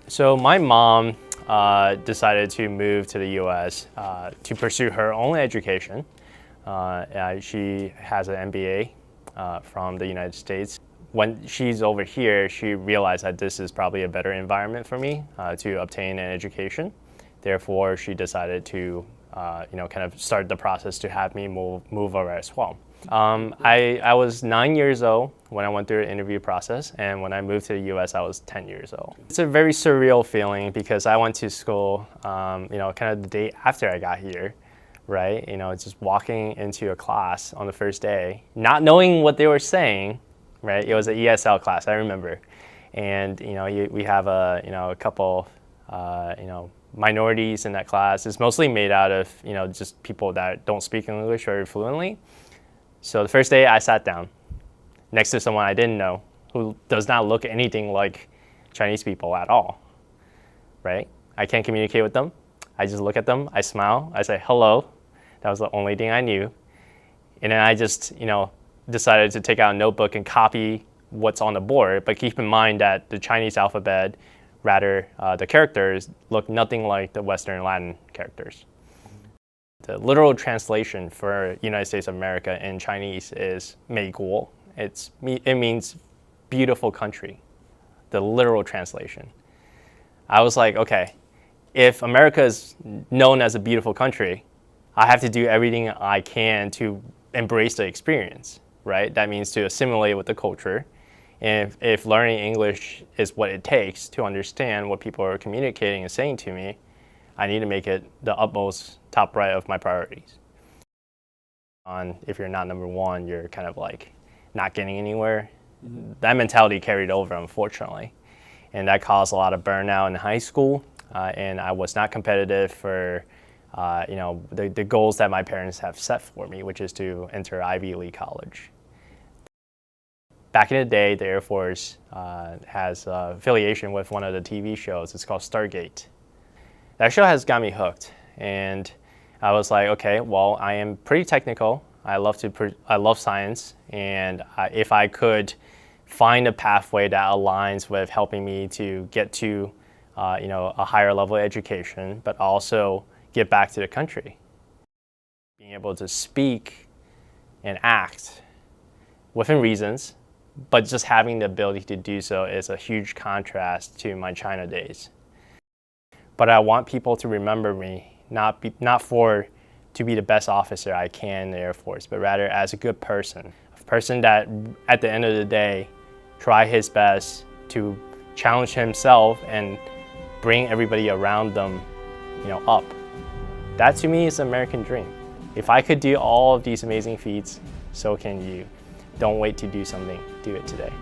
So my mom decided to move to the U.S. To pursue her own education. She has an MBA from the United States. When she's over here, she realized that this is probably a better environment for me to obtain an education. Therefore, she decided to kind of start the process to have me move over as well. I was 9 years old when I went through the interview process, and when I moved to the US, I was 10 years old. It's a very surreal feeling because I went to school, kind of the day after I got here, right? Just walking into a class on the first day, not knowing what they were saying, right? It was an ESL class, I remember, and we have a couple, minorities in that class. It's mostly made out of just people that don't speak English very fluently. So the first day I sat down next to someone I didn't know who does not look anything like Chinese people at all, right? I can't communicate with them. I just look at them, I smile, I say hello. That was the only thing I knew. And then I just, decided to take out a notebook and copy what's on the board, but keep in mind that the Chinese alphabet, rather the characters, look nothing like the Western Latin characters. The literal translation for United States of America in Chinese is 美国. It means beautiful country, the literal translation. I was like, okay, if America is known as a beautiful country, I have to do everything I can to embrace the experience, right? That means to assimilate with the culture. And if learning English is what it takes to understand what people are communicating and saying to me, I need to make it the utmost top right of my priorities. If you're not number one, you're kind of like not getting anywhere. That mentality carried over, unfortunately. And that caused a lot of burnout in high school. And I was not competitive for the goals that my parents have set for me, which is to enter Ivy League college. Back in the day, the Air Force has affiliation with one of the TV shows. It's called Stargate. That show has got me hooked, and I was like, okay, well, I am pretty technical. I love science, and if I could find a pathway that aligns with helping me to get to, a higher level of education, but also get back to the country, being able to speak and act within reasons, but just having the ability to do so is a huge contrast to my China days. But I want people to remember me, not to be the best officer I can in the Air Force, but rather as a good person. A person that, at the end of the day, try his best to challenge himself and bring everybody around them, up. That to me is the American dream. If I could do all of these amazing feats, so can you. Don't wait to do something, do it today.